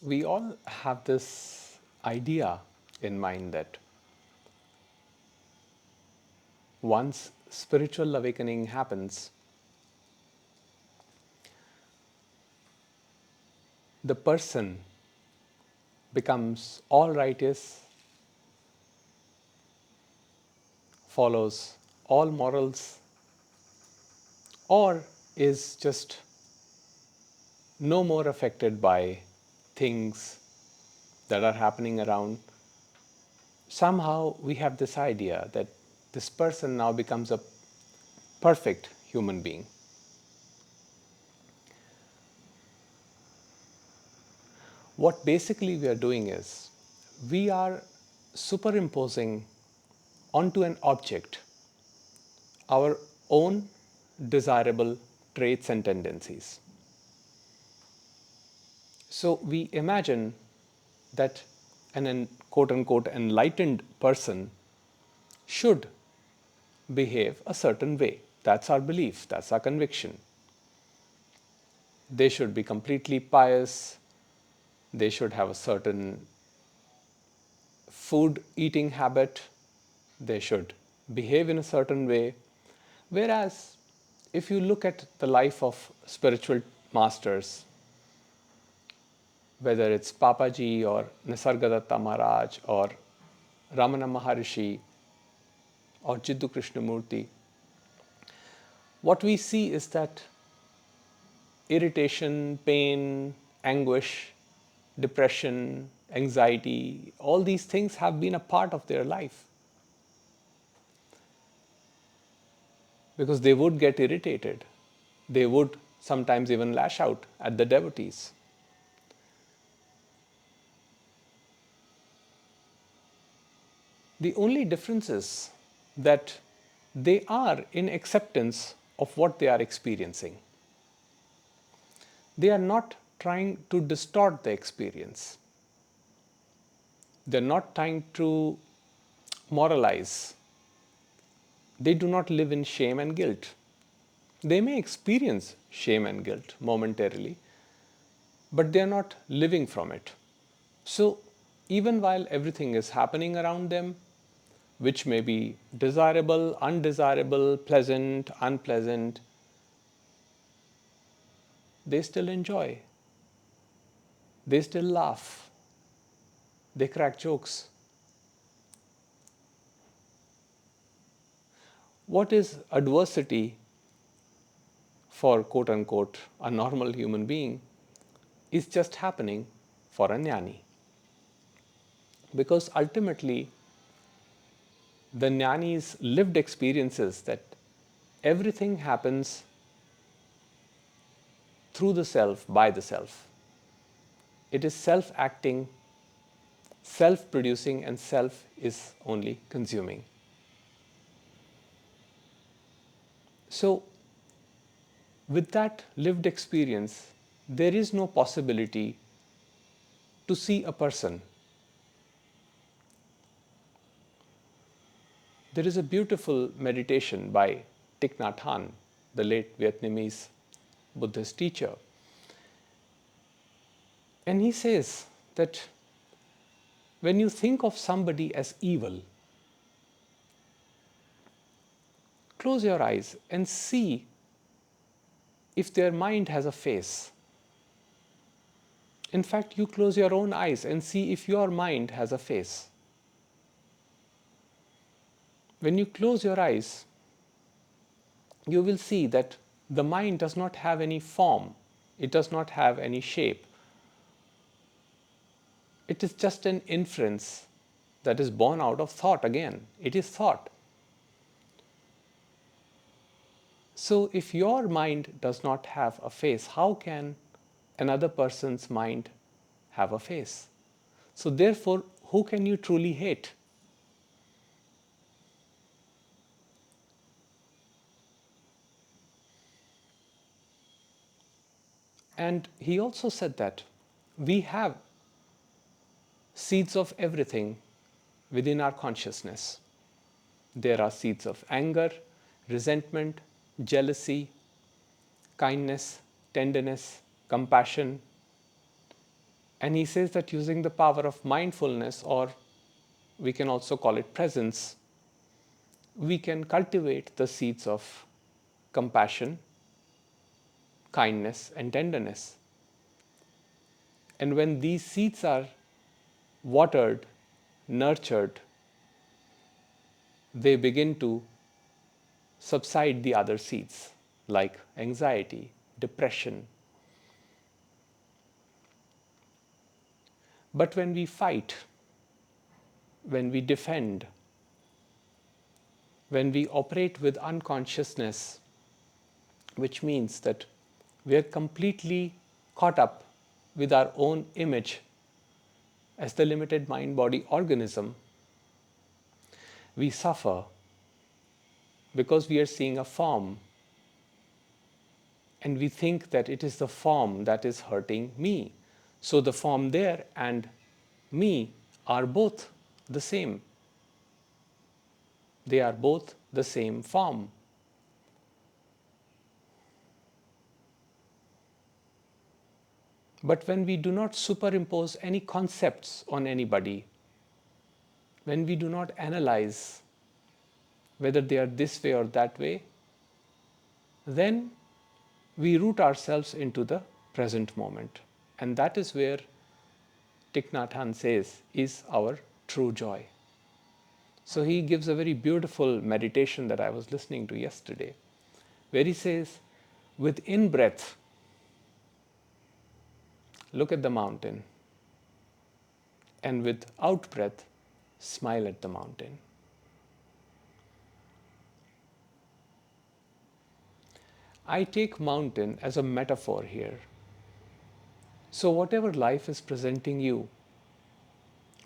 We all have this idea in mind that once spiritual awakening happens, the person becomes all righteous, follows all morals, or is just no more affected by things that are happening around. Somehow we have this idea that this person now becomes a perfect human being. What basically we are doing is we are superimposing onto an object our own desirable traits and tendencies. So we imagine that an quote unquote enlightened person should behave a certain way. That's our belief, that's our conviction. They should be completely pious, they should have a certain food eating habit, they should behave in a certain way. Whereas, if you look at the life of spiritual masters, whether it's Papaji or Nisargadatta Maharaj or Ramana Maharishi or Jiddu Krishnamurti, what we see is that irritation, pain, anguish, depression, anxiety, all these things have been a part of their life. Because they would get irritated. They would sometimes even lash out at the devotees. The only difference is that they are in acceptance of what they are experiencing. They are not trying to distort the experience. They're not trying to moralize. They do not live in shame and guilt. They may experience shame and guilt momentarily, but they are not living from it. So, even while everything is happening around them, which may be desirable, undesirable, pleasant, unpleasant, they still enjoy. They still laugh. They crack jokes. What is adversity for quote unquote a normal human being is just happening for a jnani. Because ultimately, the jnani's lived experiences that everything happens through the self, by the self. It is self acting, self producing, and self is only consuming. So, with that lived experience, there is no possibility to see a person. There is a beautiful meditation by Thich Nhat Hanh, the late Vietnamese Buddhist teacher. And he says that when you think of somebody as evil, close your eyes and see if their mind has a face. In fact, you close your own eyes and see if your mind has a face. When you close your eyes, you will see that the mind does not have any form, it does not have any shape. It is just an inference that is born out of thought again. It is thought. So, if your mind does not have a face, how can another person's mind have a face? So, therefore, who can you truly hate? And he also said that we have seeds of everything within our consciousness. There are seeds of anger, resentment, jealousy, kindness, tenderness, compassion. And he says that using the power of mindfulness, or we can also call it presence, we can cultivate the seeds of compassion, kindness, and tenderness. And when these seeds are watered, nurtured, they begin to subside the other seeds like anxiety, depression. But when we fight, when we defend, when we operate with unconsciousness, which means that we are completely caught up with our own image as the limited mind body organism, we suffer because we are seeing a form and we think that it is the form that is hurting me. So the form there and me are both the same. They are both the same form. But when we do not superimpose any concepts on anybody, when we do not analyze whether they are this way or that way, then we root ourselves into the present moment. And that is where Thich Nhat Hanh says is our true joy. So he gives a very beautiful meditation that I was listening to yesterday, where he says, with in-breath, look at the mountain, and with out-breath, smile at the mountain. I take mountain as a metaphor here. So whatever life is presenting you,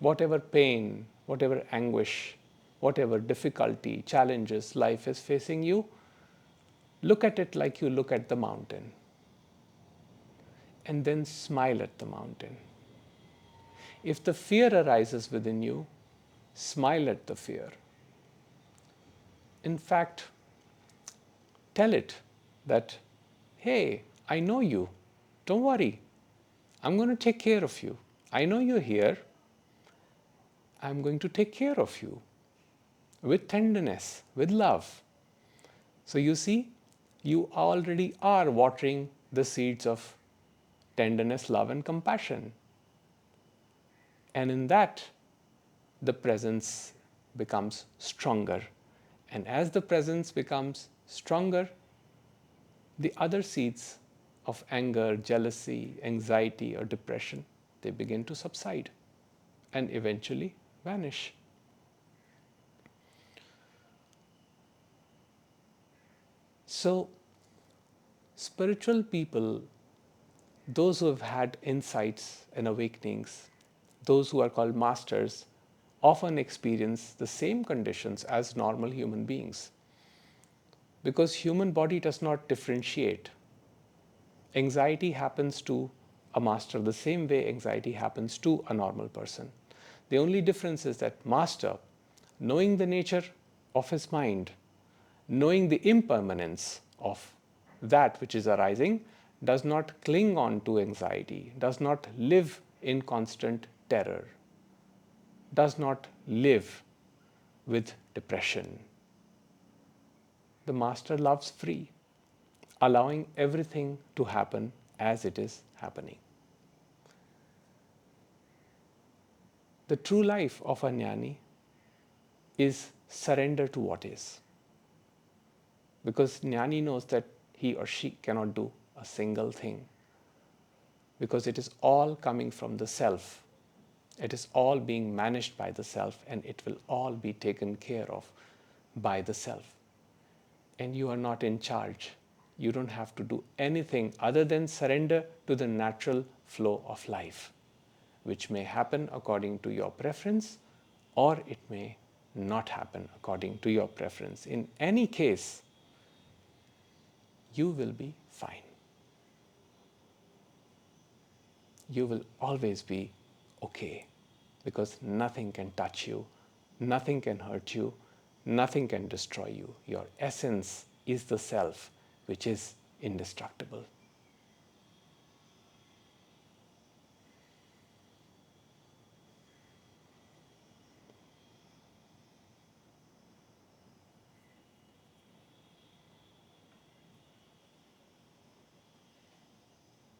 whatever pain, whatever anguish, whatever difficulty, challenges life is facing you, look at it like you look at the mountain. And then smile at the mountain. If the fear arises within you, smile at the fear. In fact, tell it that, hey, I know you. Don't worry. I'm going to take care of you. I know you're here. I'm going to take care of you with tenderness, with love. So you see, you already are watering the seeds of tenderness, love, and compassion. And in that, the presence becomes stronger. And as the presence becomes stronger, the other seeds of anger, jealousy, anxiety, or depression, they begin to subside and eventually vanish. So, spiritual people, those who have had insights and awakenings, those who are called masters, often experience the same conditions as normal human beings. Because human body does not differentiate. Anxiety happens to a master the same way anxiety happens to a normal person. The only difference is that master, knowing the nature of his mind, knowing the impermanence of that which is arising, does not cling on to anxiety, does not live in constant terror, does not live with depression. The master loves free, allowing everything to happen as it is happening. The true life of a jnani is surrender to what is. Because jnani knows that he or she cannot do a single thing. Because it is all coming from the self. It is all being managed by the self, and it will all be taken care of by the self. And you are not in charge. You don't have to do anything other than surrender to the natural flow of life, which may happen according to your preference, or it may not happen according to your preference. In any case, you will be fine. You will always be okay, because nothing can touch you, nothing can hurt you, nothing can destroy you. Your essence is the self, which is indestructible.